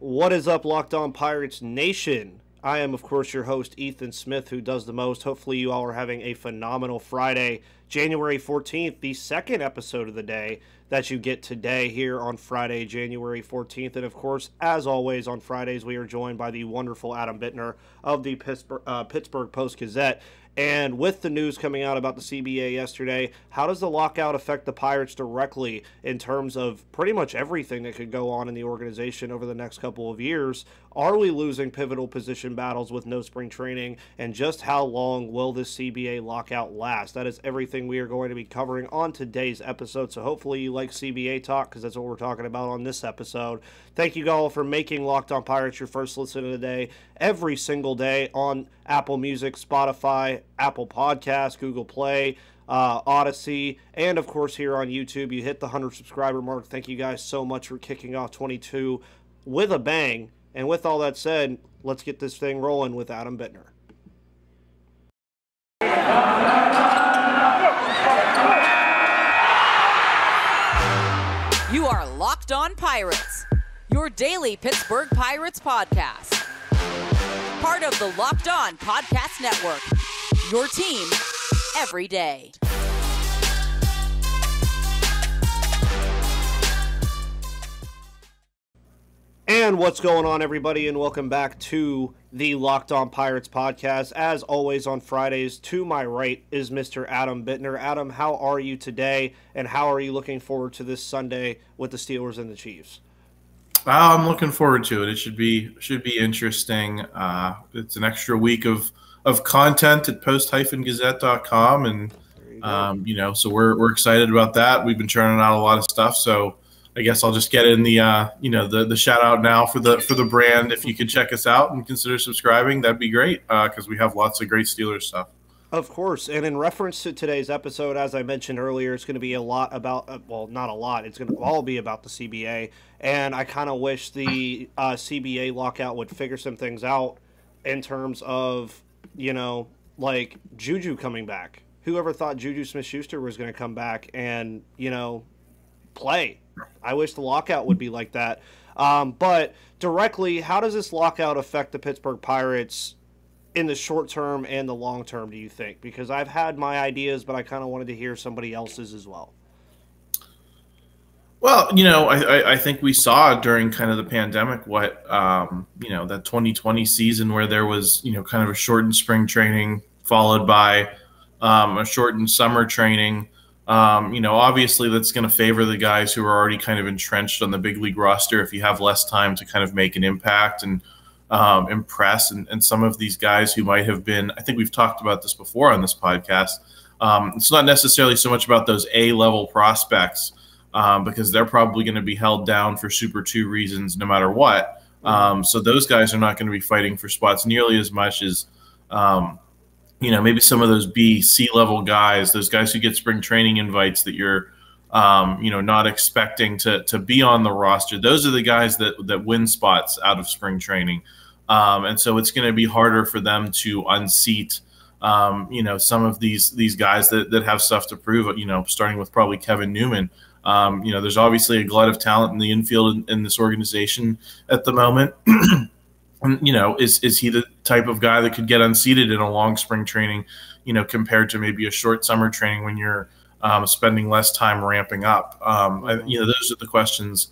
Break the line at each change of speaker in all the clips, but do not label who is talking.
What is up, Locked On Pirates Nation? I am, of course, your host, Ethan Smith, who does the most. Hopefully you all are having a phenomenal Friday, January 14th, the second episode of the day that you get today here on Friday, January 14th. And, of course, as always, on Fridays, we are joined by the wonderful Adam Bittner of the Pittsburgh Post-Gazette. And with the news coming out about the CBA yesterday, how does the lockout affect the Pirates directly in terms of pretty much everything that could go on in the organization over the next couple of years? Are we losing pivotal position battles with no spring training? And just how long will this CBA lockout last? That is everything we are going to be covering on today's episode. So hopefully you like CBA talk, because that's what we're talking about on this episode. Thank you all for making Locked On Pirates your first listen of the day every single day on Apple Music, Spotify, Apple Podcasts, Google Play, Odyssey, and of course here on YouTube. You hit the 100 subscriber mark. Thank you guys so much for kicking off 22 with a bang. And with all that said, let's get this thing rolling with Adam Bittner.
You are Locked On Pirates, your daily Pittsburgh Pirates podcast. Part of the Locked On Podcast Network, your team every day.
And what's going on, everybody, and welcome back to the Locked On Pirates podcast. As always on Fridays, to my right is Mr. Adam Bittner. Adam, how are you today, and how are you looking forward to this Sunday with the Steelers and the Chiefs?
I'm looking forward to it. It should be interesting. It's an extra week of content at post-gazette.com, and so we're excited about that. We've been churning out a lot of stuff, so I guess I'll just get in the the shout out now for the brand. If you could check us out and consider subscribing, that'd be great, because we have lots of great Steelers stuff.
Of course, and in reference to today's episode, as I mentioned earlier, it's going to be a lot about, well, not a lot, it's going to all be about the CBA, and I kind of wish the CBA lockout would figure some things out in terms of, like Juju coming back. Whoever thought Juju Smith-Schuster was going to come back and, play? I wish the lockout would be like that. But directly, how does this lockout affect the Pittsburgh Pirates in the short term and the long term, do you think? Because I've had my ideas, but I kind of wanted to hear somebody else's as well.
Well, I think we saw during kind of the pandemic what, that 2020 season where there was, kind of a shortened spring training followed by a shortened summer training. Obviously that's going to favor the guys who are already kind of entrenched on the big league roster if you have less time to kind of make an impact and impress. And some of these guys who might have been, I think we've talked about this before on this podcast, it's not necessarily so much about those A-level prospects because they're probably going to be held down for Super 2 reasons no matter what. So those guys are not going to be fighting for spots nearly as much as maybe some of those B, C-level guys, those guys who get spring training invites that you're, not expecting to be on the roster. Those are the guys that win spots out of spring training. And so it's going to be harder for them to unseat, some of these guys that have stuff to prove, starting with probably Kevin Newman. There's obviously a glut of talent in the infield in this organization at the moment. Is he the type of guy that could get unseated in a long spring training, compared to maybe a short summer training when you're spending less time ramping up? Those are the questions,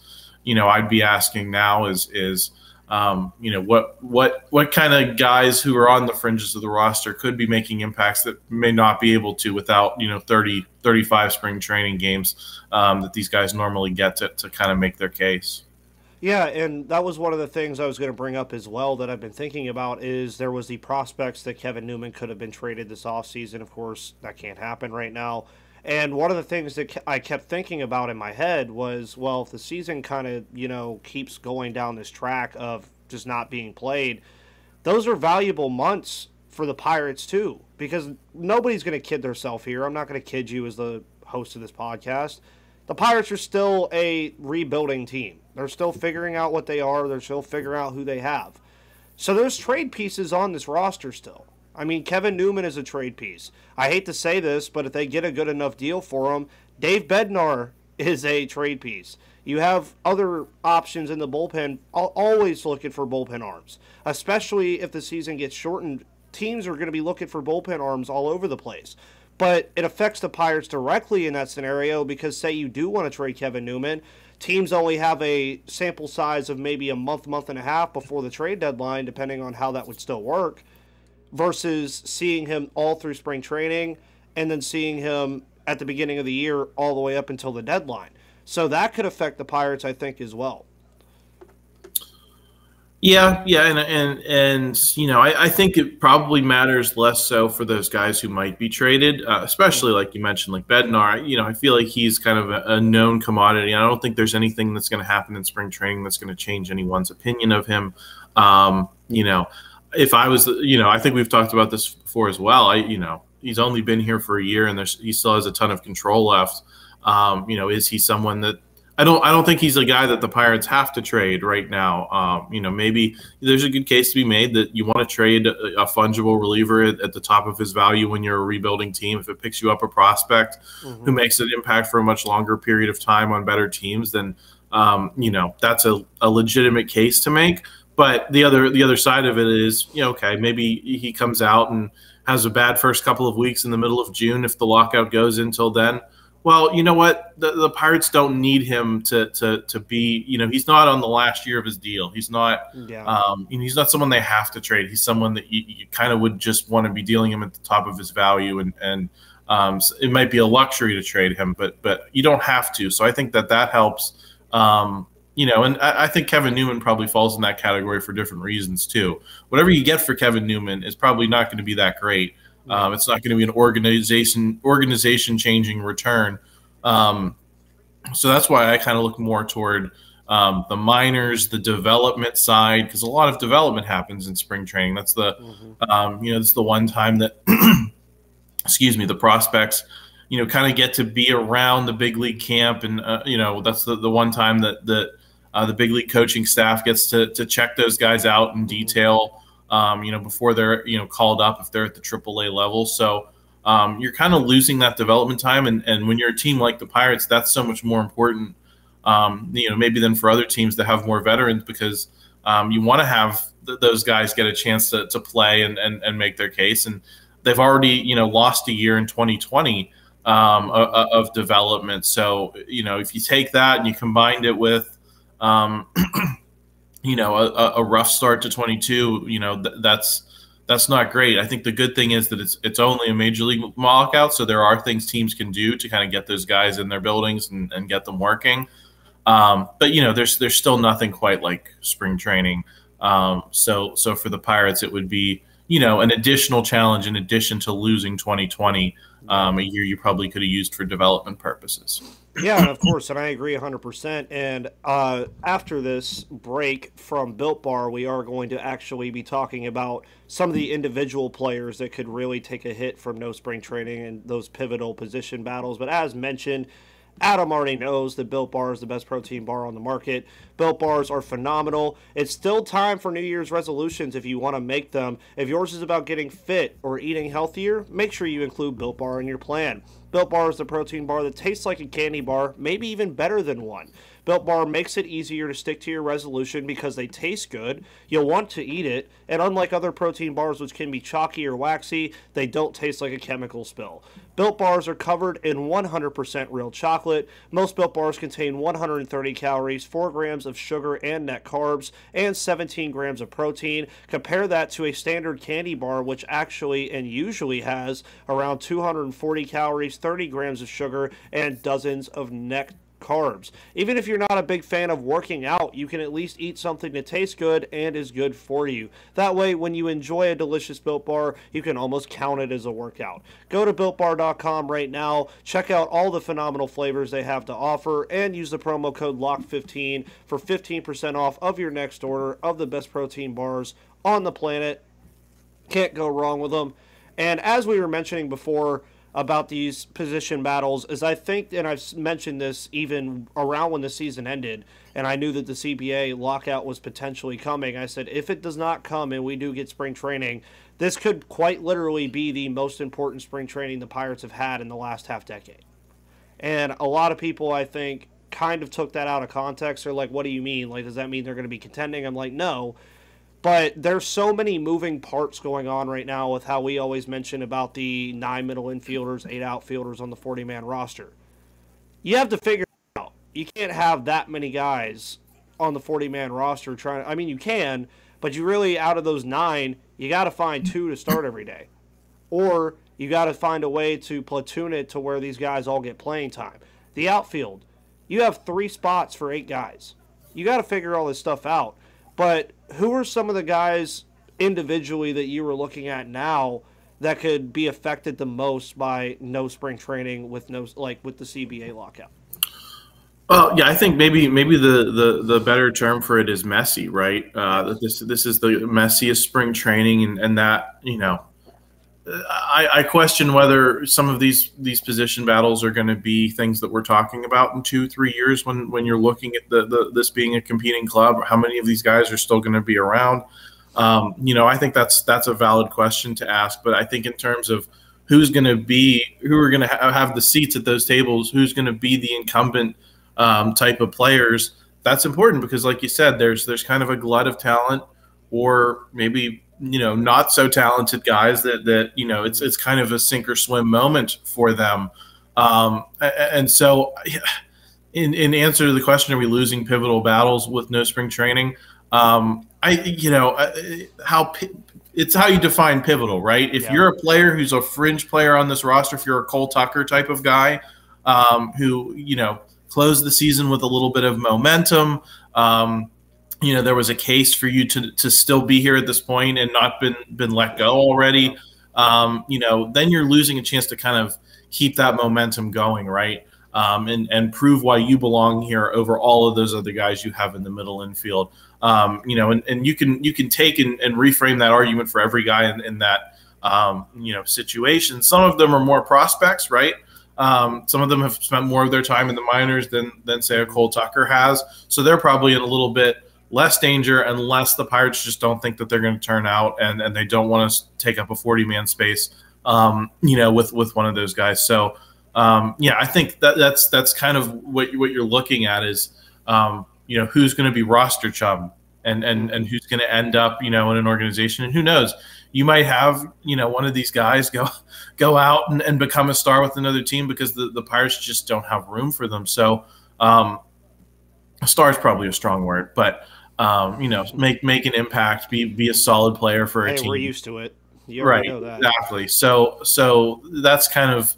I'd be asking now is what kind of guys who are on the fringes of the roster could be making impacts that may not be able to without, 30, 35 spring training games that these guys normally get to kind of make their case.
Yeah, and that was one of the things I was going to bring up as well that I've been thinking about is there was the prospects that Kevin Newman could have been traded this offseason. Of course, that can't happen right now. And one of the things that I kept thinking about in my head was, well, if the season kind of, keeps going down this track of just not being played, those are valuable months for the Pirates too, because nobody's going to kid themselves here. I'm not going to kid you as the host of this podcast. The Pirates are still a rebuilding team. They're still figuring out what they are. They're still figuring out who they have. So there's trade pieces on this roster still. I mean, Kevin Newman is a trade piece. I hate to say this, but if they get a good enough deal for him, Dave Bittner is a trade piece. You have other options in the bullpen, always looking for bullpen arms, especially if the season gets shortened. Teams are going to be looking for bullpen arms all over the place. But it affects the Pirates directly in that scenario because, say you do want to trade Kevin Newman, teams only have a sample size of maybe a month and a half before the trade deadline, depending on how that would still work, versus seeing him all through spring training and then seeing him at the beginning of the year all the way up until the deadline. So that could affect the Pirates, I think, as well.
Yeah, and you know, I think it probably matters less so for those guys who might be traded, especially like you mentioned, like Bittner. You know, I feel like he's kind of a known commodity. I don't think there's anything that's going to happen in spring training that's going to change anyone's opinion of him. You know, if I was, you know, I think we've talked about this before as well. You know, he's only been here for a year, and he still has a ton of control left. You know, is he someone that I don't think he's a guy that the Pirates have to trade right now. You know, maybe there's a good case to be made that you want to trade a fungible reliever at the top of his value when you're a rebuilding team. If it picks you up a prospect who makes an impact for a much longer period of time on better teams, then you know, that's a legitimate case to make. But the other side of it is, you know, okay, maybe he comes out and has a bad first couple of weeks in the middle of June if the lockout goes until then. Well, you know what? The Pirates don't need him to be. You know, he's not on the last year of his deal. He's not. Yeah. He's not someone they have to trade. He's someone that you kind of would just want to be dealing him at the top of his value, and so it might be a luxury to trade him, but you don't have to. So I think that helps. You know, and I think Kevin Newman probably falls in that category for different reasons too. Whatever you get for Kevin Newman is probably not going to be that great. It's not going to be an organization changing return. So that's why I kind of look more toward the minors, the development side, because a lot of development happens in spring training. That's the you know, it's the one time that excuse me, the prospects, you know, kind of get to be around the big league camp, and you know, that's the one time that the big league coaching staff gets to check those guys out in detail. You know, before they're, you know, called up if they're at the AAA level. So you're kind of losing that development time. And when you're a team like the Pirates, that's so much more important, you know, maybe than for other teams that have more veterans, because you want to have those guys get a chance to play and make their case. And they've already, you know, lost a year in 2020 of development. So, you know, if you take that and you combined it with, you know, a rough start to 22, you know, that's not great. I think the good thing is that it's only a major league lockout, so there are things teams can do to kind of get those guys in their buildings and get them working. But you know, there's still nothing quite like spring training. So for the Pirates, it would be, you know, an additional challenge in addition to losing 2020, a year you probably could have used for development purposes.
Yeah, of course, and I agree 100%. And after this break from Built Bar, we are going to actually be talking about some of the individual players that could really take a hit from no spring training and those pivotal position battles. But as mentioned, Adam already knows that Built Bar is the best protein bar on the market. Built Bars are phenomenal. It's still time for New Year's resolutions if you want to make them. If yours is about getting fit or eating healthier, make sure you include Built Bar in your plan. Built Bar is the protein bar that tastes like a candy bar, maybe even better than one. Built Bar makes it easier to stick to your resolution because they taste good. You'll want to eat it, and unlike other protein bars which can be chalky or waxy, they don't taste like a chemical spill. Built Bars are covered in 100% real chocolate. Most Built Bars contain 130 calories, 4 grams of sugar and net carbs, and 17 grams of protein. Compare that to a standard candy bar, which actually and usually has around 240 calories, 30 grams of sugar, and dozens of net carbs. Even if you're not a big fan of working out, you can at least eat something that tastes good and is good for you. That way, when you enjoy a delicious Built Bar, you can almost count it as a workout. Go to BuiltBar.com right now, check out all the phenomenal flavors they have to offer, and use the promo code LOCK15 for 15% off of your next order of the best protein bars on the planet. Can't go wrong with them. And as we were mentioning before, about these position battles is I think, and I've mentioned this even around when the season ended, and I knew that the CBA lockout was potentially coming. I said, if it does not come and we do get spring training, this could quite literally be the most important spring training the Pirates have had in the last half decade. And a lot of people, I think, kind of took that out of context. They're like, what do you mean? Like, does that mean they're going to be contending? I'm like, no. But there's so many moving parts going on right now with how we always mention about the 9 middle infielders, 8 outfielders on the 40-man roster. You have to figure it out. You can't have that many guys on the 40-man roster trying. I mean, you can, but you really, out of those 9, you got to find 2 to start every day. Or you got to find a way to platoon it to where these guys all get playing time. The outfield, you have 3 spots for 8 guys. You got to figure all this stuff out. But who are some of the guys individually that you were looking at now that could be affected the most by no spring training with the CBA lockout?
Well, yeah, I think maybe the better term for it is messy, right? This is the messiest spring training, and that, you know, I question whether some of these position battles are going to be things that we're talking about in 2-3 years when you're looking at this being a competing club. How many of these guys are still going to be around? You know, I think that's a valid question to ask. But I think in terms of who are going to have the seats at those tables, who's going to be the incumbent type of players, that's important because, like you said, there's kind of a glut of talent, or maybe, you know, not so talented guys that you know, it's kind of a sink or swim moment for them. And so in answer to the question, are we losing pivotal battles with no spring training? It's how you define pivotal, right? If you're a player who's a fringe player on this roster, if you're a Cole Tucker type of guy, who, you know, closed the season with a little bit of momentum, you know, there was a case for you to still be here at this point and not been let go already, you know, then you're losing a chance to kind of keep that momentum going, right? And prove why you belong here over all of those other guys you have in the middle infield. You know, and you can take and reframe that argument for every guy in that, you know, situation. Some of them are more prospects, right? Some of them have spent more of their time in the minors than say a Cole Tucker has. So they're probably in a little bit less danger unless the Pirates just don't think that they're going to turn out and they don't want to take up a 40-man space, you know, with one of those guys. So, yeah, I think that's kind of what you're looking at is, you know, who's going to be roster chum and who's going to end up, you know, in an organization. And who knows, you might have, you know, one of these guys go out and become a star with another team because the Pirates just don't have room for them. So, a star is probably a strong word, but you know, make an impact, be a solid player for a team.
We're used to it. You already know that.
Exactly. So that's kind of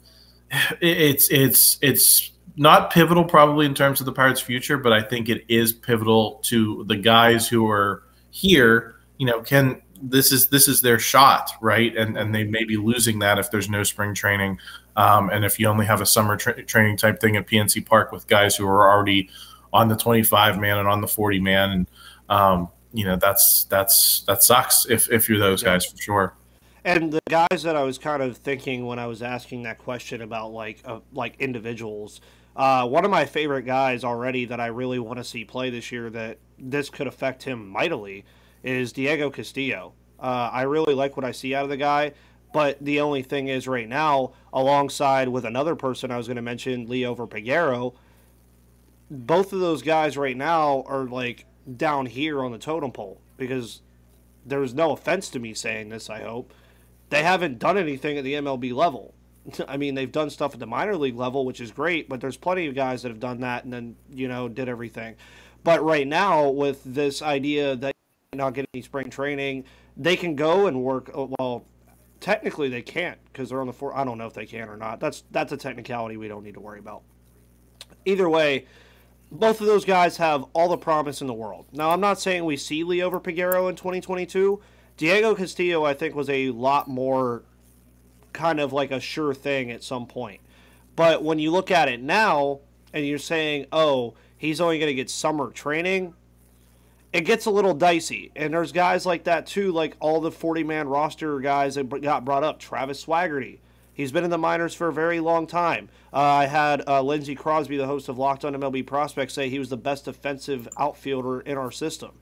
it's not pivotal probably in terms of the Pirates' future, but I think it is pivotal to the guys who are here. You know, this is their shot, right? And they may be losing that if there's no spring training, and if you only have a summer training type thing at PNC Park with guys who are already on the 25-man and on the 40-man, and you know, that sucks if you're those guys for sure.
And the guys that I was kind of thinking when I was asking that question about like individuals, one of my favorite guys already that I really want to see play this year that this could affect him mightily is Diego Castillo. I really like what I see out of the guy, but the only thing is right now, alongside with another person I was going to mention, Leo Verpagero, both of those guys right now are like down here on the totem pole because there's no offense to me saying this, I hope. They haven't done anything at the MLB level. I mean, they've done stuff at the minor league level, which is great, but there's plenty of guys that have done that and then, you know, did everything. But right now, with this idea that you're not getting any spring training, they can go and work. Well, technically they can't because they're on the I don't know if they can or not. That's a technicality we don't need to worry about. Either way, both of those guys have all the promise in the world. Now, I'm not saying we see Leo Verpagero in 2022. Diego Castillo, I think, was a lot more kind of like a sure thing at some point. But when you look at it now and you're saying, oh, he's only going to get summer training, it gets a little dicey. And there's guys like that too, like all the 40-man roster guys that got brought up. Travis Swaggerty. He's been in the minors for a very long time. I had Lindsey Crosby, the host of Locked On MLB Prospects, say he was the best defensive outfielder in our system.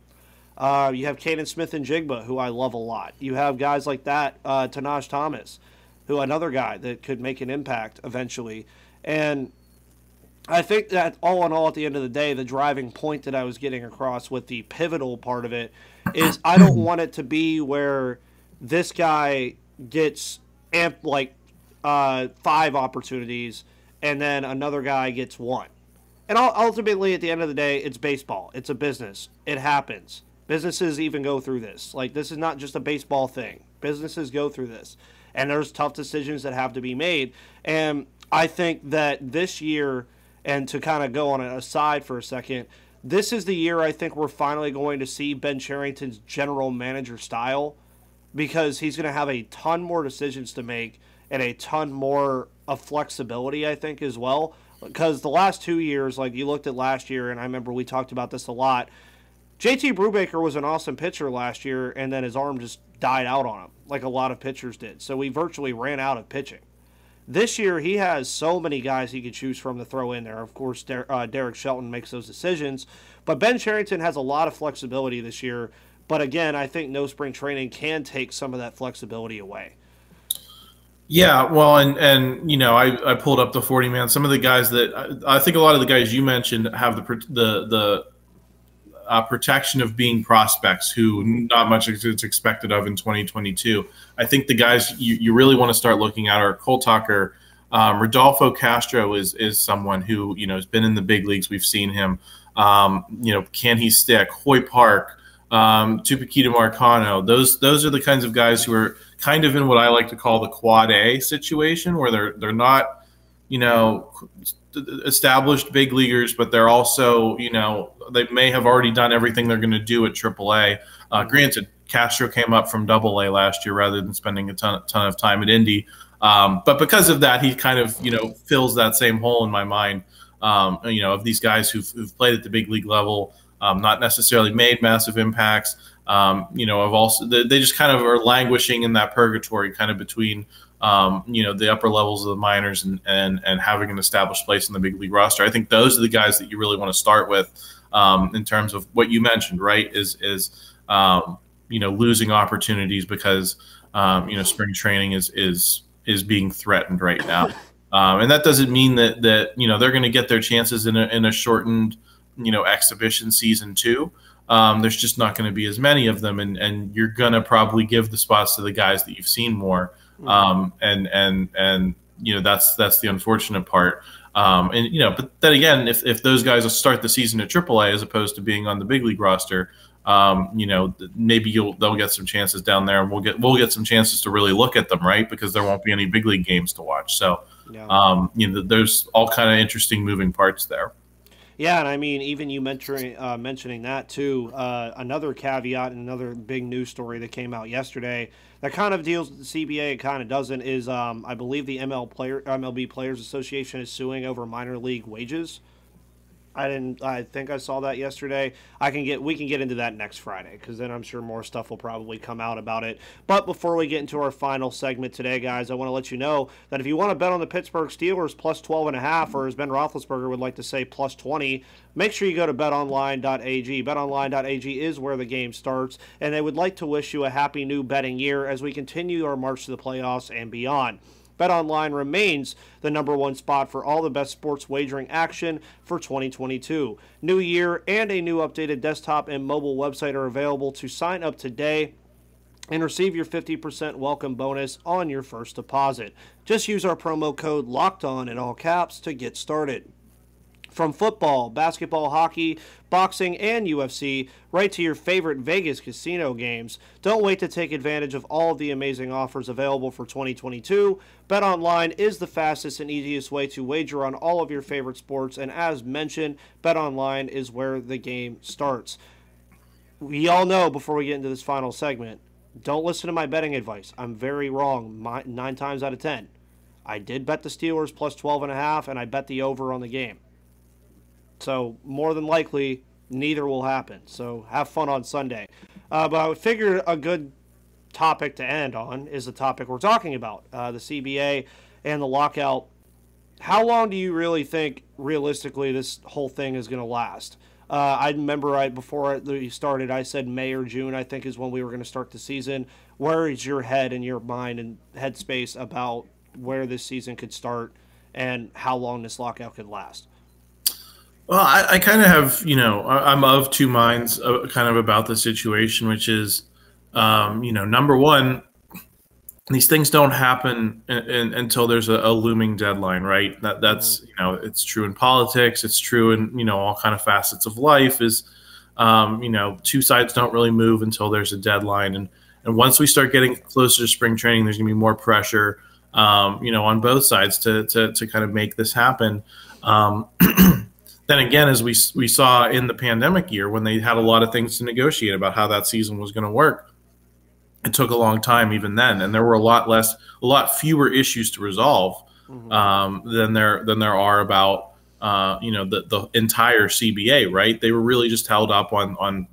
You have Caden Smith and Jigba, who I love a lot. You have guys like that, Tanaj Thomas, who another guy that could make an impact eventually. And I think that all in all, at the end of the day, the driving point that I was getting across with the pivotal part of it is I don't want it to be where this guy gets like 5 opportunities and then another guy gets 1. And ultimately, at the end of the day, it's baseball. It's a business. It happens. Businesses even go through this. Like, this is not just a baseball thing. Businesses go through this. And there's tough decisions that have to be made. And I think that this year, and to kind of go on an aside for a second, this is the year I think we're finally going to see Ben Cherington's general manager style, because he's going to have a ton more decisions to make and a ton more of flexibility, I think, as well. Because the last 2 years, like you looked at last year, and I remember we talked about this a lot, JT Brubaker was an awesome pitcher last year, and then his arm just died out on him, like a lot of pitchers did. So we virtually ran out of pitching. This year, he has so many guys he could choose from to throw in there. Of course, Derek Shelton makes those decisions. But Ben Cherington has a lot of flexibility this year. But again, I think no spring training can take some of that flexibility away.
Yeah, well, and you know, I pulled up the 40-man. Some of the guys that I think a lot of the guys you mentioned have the protection of being prospects who not much is expected of in 2022. I think the guys you really want to start looking at are Cole Tucker. Rodolfo Castro is someone who, you know, has been in the big leagues. We've seen him. You know, can he stick? Hoy Park, Tupaquita Marcano. Those are the kinds of guys who are kind of in what I like to call the quad A situation, where they're not, you know, established big leaguers, but they're also, you know, they may have already done everything they're going to do at AAA. Granted, Castro came up from AA last year rather than spending a ton of time at Indy, but because of that, he kind of, you know, fills that same hole in my mind. You know, of these guys who've played at the big league level, not necessarily made massive impacts. You know, have also they just kind of are languishing in that purgatory, kind of between you know, the upper levels of the minors and having an established place in the big league roster. I think those are the guys that you really want to start with in terms of what you mentioned, right? Is you know, losing opportunities because you know, spring training is being threatened right now, and that doesn't mean that you know, they're going to get their chances in a shortened, you know, exhibition season too. There's just not going to be as many of them, and you're going to probably give the spots to the guys that you've seen more. And you know, that's the unfortunate part. And you know, but then again, if those guys will start the season at AAA as opposed to being on the big league roster, you know, maybe they'll get some chances down there, and we'll get some chances to really look at them, right? Because there won't be any big league games to watch. So, yeah. You know, there's all kind of interesting moving parts there.
Yeah, and I mean, even you mentioning that too, another caveat and another big news story that came out yesterday that kind of deals with the CBA, it kind of doesn't, is I believe the MLB Players Association is suing over minor league wages. I think I saw that yesterday. We can get into that next Friday, because then I'm sure more stuff will probably come out about it. But before we get into our final segment today, guys, I want to let you know that if you want to bet on the Pittsburgh Steelers plus 12.5, or as Ben Roethlisberger would like to say, plus 20, make sure you go to betonline.ag. Betonline.ag is where the game starts, and they would like to wish you a happy new betting year as we continue our march to the playoffs and beyond. BetOnline remains the #1 spot for all the best sports wagering action for 2022. New year and a new updated desktop and mobile website are available to sign up today and receive your 50% welcome bonus on your first deposit. Just use our promo code LOCKEDON in all caps to get started. From football, basketball, hockey, boxing, and UFC, right to your favorite Vegas casino games. Don't wait to take advantage of all of the amazing offers available for 2022. BetOnline is the fastest and easiest way to wager on all of your favorite sports, and as mentioned, BetOnline is where the game starts. We all know, before we get into this final segment, don't listen to my betting advice. I'm very wrong 9 times out of 10. I did bet the Steelers plus 12.5, and I bet the over on the game. So more than likely, neither will happen. So have fun on Sunday. But I would figure a good topic to end on is the topic we're talking about, the CBA and the lockout. How long do you really think, realistically, this whole thing is going to last? I remember before we started, I said May or June, I think, is when we were going to start the season. Where is your head and your mind and headspace about where this season could start and how long this lockout could last?
Well, I kind of have, I'm of two minds kind of about the situation, which is, number one, these things don't happen until there's a looming deadline, right? That's it's true in politics. It's true in all kind of facets of life. Is two sides don't really move until there's a deadline, and once we start getting closer to spring training, there's gonna be more pressure, on both sides to kind of make this happen. Then again, as we saw in the pandemic year, when they had a lot of things to negotiate about how that season was going to work, it took a long time even then, and there were a lot fewer issues to resolve than there are about the entire CBA. Right? They were really just held up on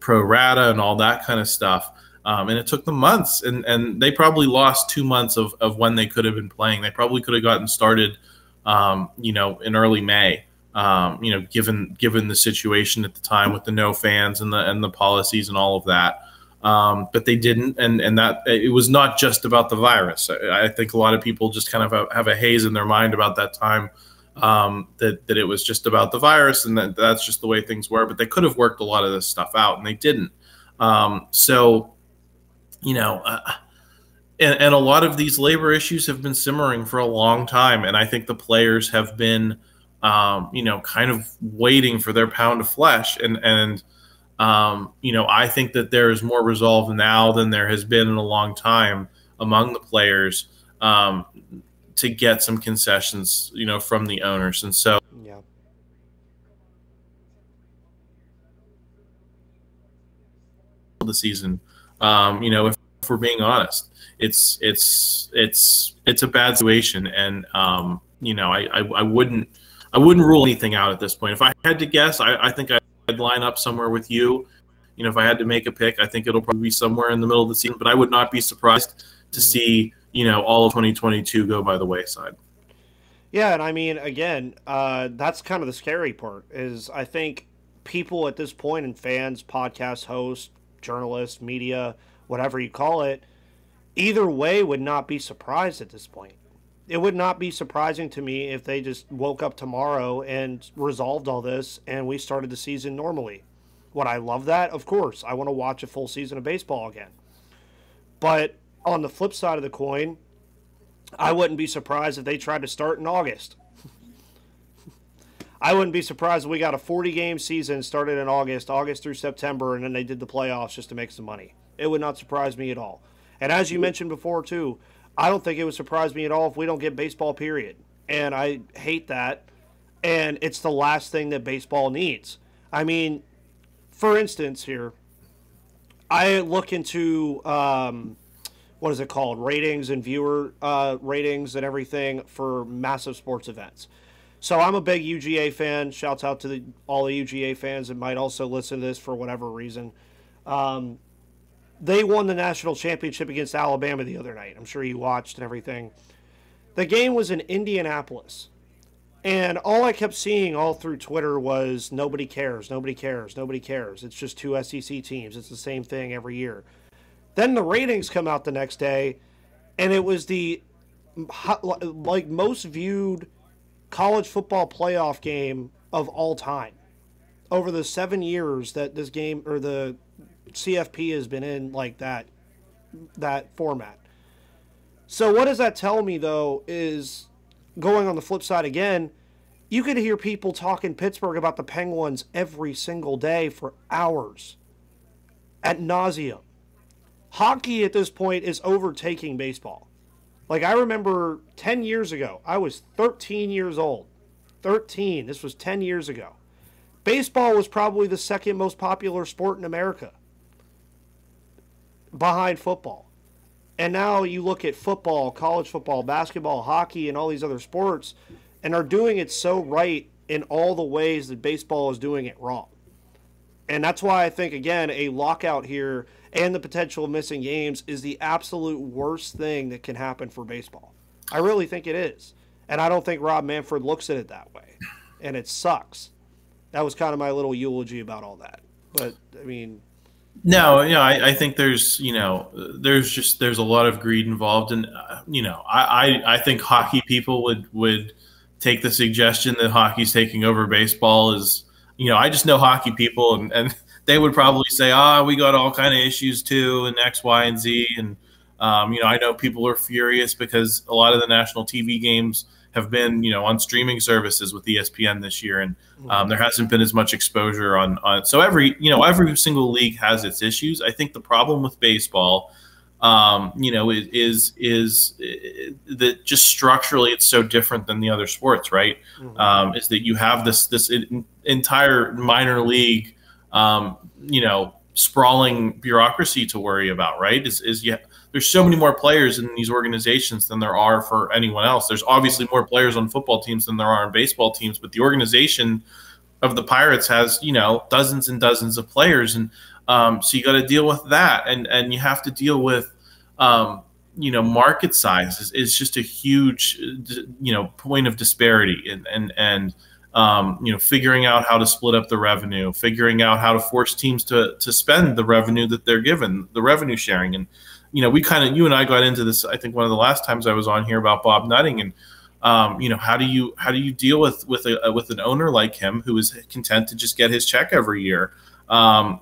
pro rata and all that kind of stuff, and it took them months, and they probably lost 2 months of when they could have been playing. They probably could have gotten started, in early May. Given the situation at the time with the no fans and the policies and all of that. But they didn't, and that it was not just about the virus. I think a lot of people just kind of have a haze in their mind about that time, that it was just about the virus and that's just the way things were. But they could have worked a lot of this stuff out, and they didn't. And a lot of these labor issues have been simmering for a long time, and I think the players have been kind of waiting for their pound of flesh. And I think that there is more resolve now than there has been in a long time among the players, to get some concessions, from the owners. And so,
yeah.
The season, if we're being honest, it's a bad situation. And, I wouldn't rule anything out at this point. If I had to guess, I think I'd line up somewhere with you. If I had to make a pick, I think it'll probably be somewhere in the middle of the season. But I would not be surprised to see, all of 2022 go by the wayside.
Yeah, and I mean, again, that's kind of the scary part. Is I think people at this point, and fans, podcast hosts, journalists, media, whatever you call it, either way would not be surprised at this point. It would not be surprising to me if they just woke up tomorrow and resolved all this and we started the season normally. Would I love that? Of course. I want to watch a full season of baseball again. But on the flip side of the coin, I wouldn't be surprised if they tried to start in August. I wouldn't be surprised if we got a 40-game season started in August through September, and then they did the playoffs just to make some money. It would not surprise me at all. And as you mentioned before, too, I don't think it would surprise me at all if we don't get baseball, period. And I hate that. And it's the last thing that baseball needs. I mean, for instance here, I look into, what is it called? Ratings and viewer ratings and everything for massive sports events. So I'm a big UGA fan. Shouts out to all the UGA fans that might also listen to this for whatever reason. They won the national championship against Alabama the other night. I'm sure you watched and everything. The game was in Indianapolis. And all I kept seeing all through Twitter was nobody cares, nobody cares, nobody cares. It's just two SEC teams. It's the same thing every year. Then the ratings come out the next day, and it was the most viewed college football playoff game of all time. Over the 7 years that this game, or the CFP has been in like that format. So what does that tell me, though, is going on the flip side again, you could hear people talk in Pittsburgh about the Penguins every single day for hours ad nauseum. Hockey at this point is overtaking baseball. Like, I remember 10 years ago, I was 13 years old. 13. This was 10 years ago. Baseball was probably the second most popular sport in America, behind football. And now you look at football, college football, basketball, hockey, and all these other sports, and are doing it so right in all the ways that baseball is doing it wrong. And that's why I think, again, a lockout here and the potential of missing games is the absolute worst thing that can happen for baseball. I really think it is. And I don't think Rob Manfred looks at it that way. And it sucks. That was kind of my little eulogy about all that. But, I mean...
No, I think there's a lot of greed involved. And, I think hockey people would take the suggestion that hockey's taking over baseball is, I just know hockey people, and they would probably say, we got all kind of issues too, and X, Y, and Z. And, I know people are furious because a lot of the national TV games have been, on streaming services with ESPN this year. And there hasn't been as much exposure on so every single league has its issues. I think the problem with baseball, is that just structurally it's so different than the other sports, right? Is that you have this entire minor league, sprawling bureaucracy to worry about, right? There's so many more players in these organizations than there are for anyone else. There's obviously more players on football teams than there are on baseball teams, but the organization of the Pirates has, dozens and dozens of players. And so you got to deal with that. And you have to deal with, market size is just a huge, point of disparity. And figuring out how to split up the revenue, figuring out how to force teams to spend the revenue that they're given, the revenue sharing. And, you and I got into this, I think one of the last times I was on here, about Bob Nutting, and how do you deal with an owner like him who is content to just get his check every year, and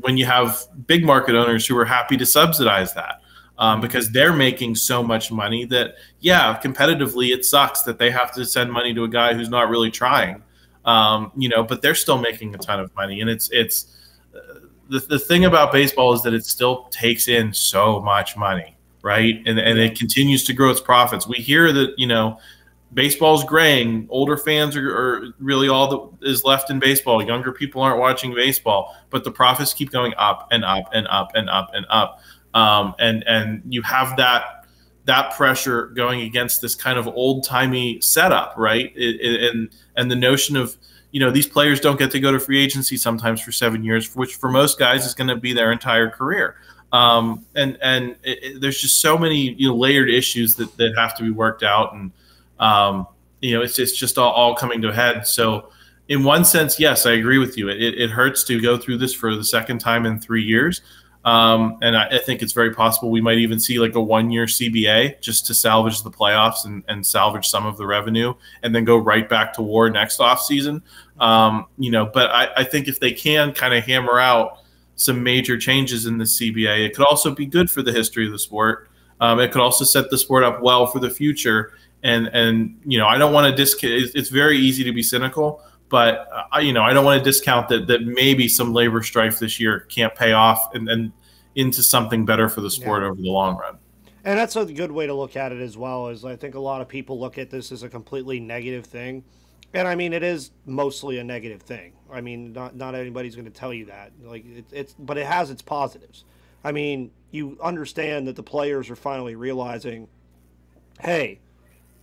when you have big market owners who are happy to subsidize that because they're making so much money that, competitively it sucks that they have to send money to a guy who's not really trying, but they're still making a ton of money. And it's the thing about baseball is that it still takes in so much money, right? And it continues to grow its profits. We hear that, baseball's graying. Older fans are really all that is left in baseball. Younger people aren't watching baseball, but the profits keep going up and up and up and up and up. And you have that pressure going against this kind of old-timey setup, right? And the notion of, these players don't get to go to free agency sometimes for 7 years, which for most guys is going to be their entire career. There's just so many layered issues that have to be worked out, and it's just all coming to a head. So in one sense, yes, I agree with you. It hurts to go through this for the second time in 3 years. And I think it's very possible we might even see like a 1-year CBA just to salvage the playoffs and salvage some of the revenue, and then go right back to war next offseason. But I think if they can kind of hammer out some major changes in the CBA, it could also be good for the history of the sport. It could also set the sport up well for the future. And I don't want to discount. It's very easy to be cynical, but I don't want to discount that maybe some labor strife this year can't pay off and into something better for the sport over the long run.
And that's a good way to look at it as well. Is I think a lot of people look at this as a completely negative thing, and I mean it is mostly a negative thing. I mean not anybody's going to tell you that. Like but it has its positives. I mean, you understand that the players are finally realizing, hey,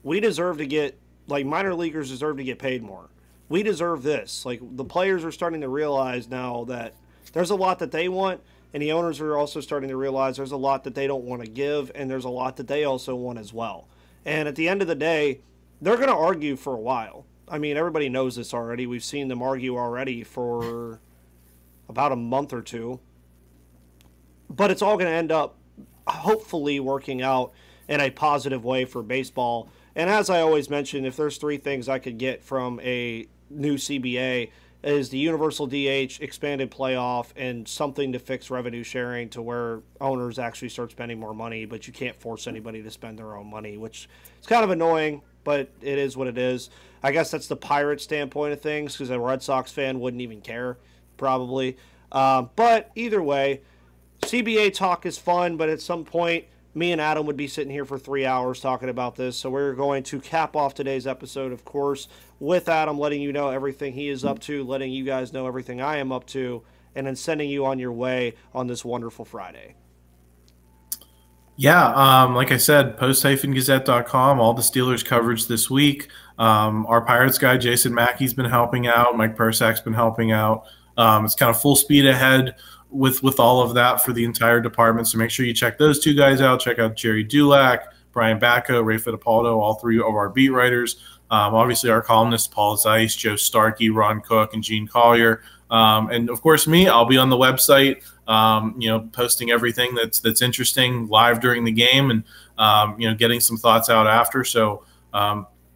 we deserve to get, like, minor leaguers deserve to get paid more. We deserve this. Like, the players are starting to realize now that there's a lot that they want, and the owners are also starting to realize there's a lot that they don't want to give, and there's a lot that they also want as well. And at the end of the day, they're going to argue for a while. I mean, everybody knows this already. We've seen them argue already for about a month or two. But it's all going to end up hopefully working out in a positive way for baseball. And as I always mention, if there's 3 things I could get from a new CBA, is the universal DH, expanded playoff, and something to fix revenue sharing to where owners actually start spending more money, but you can't force anybody to spend their own money, which is kind of annoying, but it is what it is. I guess that's the Pirate standpoint of things, because a Red Sox fan wouldn't even care, probably. But either way, CBA talk is fun, but at some point, me and Adam would be sitting here for 3 hours talking about this. So we're going to cap off today's episode, of course, with Adam letting you know everything he is up to, letting you guys know everything I am up to, and then sending you on your way on this wonderful Friday.
Yeah, like I said, post-gazette.com, all the Steelers coverage this week. Our Pirates guy, Jason Mackey's been helping out. Mike Persak's been helping out. It's kind of full speed ahead with all of that for the entire department. So make sure you check those 2 guys out. Check out Jerry Dulac, Brian Bacco, Ray Fittipaldo, all 3 of our beat writers. Obviously our columnists, Paul Zeiss, Joe Starkey, Ron Cook, and Gene Collier. And of course me, I'll be on the website, posting everything that's interesting live during the game, and, getting some thoughts out after. So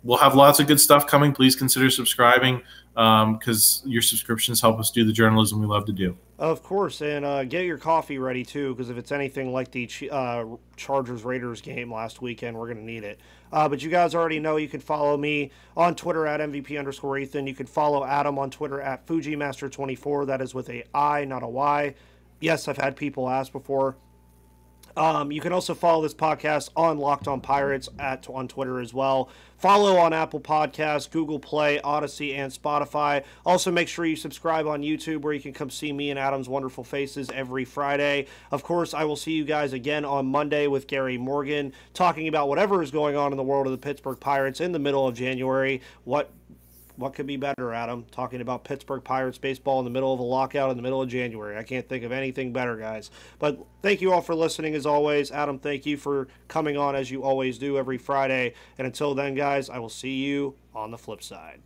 we'll have lots of good stuff coming. Please consider subscribing because your subscriptions help us do the journalism we love to do.
Of course, and get your coffee ready, too, because if it's anything like the Chargers-Raiders game last weekend, we're going to need it. But you guys already know you can follow me on Twitter at MVP_Ethan. You can follow Adam on Twitter at FujiMaster24. That is with a I, not a Y. Yes, I've had people ask before. You can also follow this podcast on Locked On Pirates on Twitter as well. Follow on Apple Podcasts, Google Play, Odyssey, and Spotify. Also, make sure you subscribe on YouTube where you can come see me and Adam's wonderful faces every Friday. Of course, I will see you guys again on Monday with Gary Morgan talking about whatever is going on in the world of the Pittsburgh Pirates in the middle of January. What could be better, Adam? Talking about Pittsburgh Pirates baseball in the middle of a lockout in the middle of January. I can't think of anything better, guys. But thank you all for listening as always. Adam, thank you for coming on as you always do every Friday. And until then, guys, I will see you on the flip side.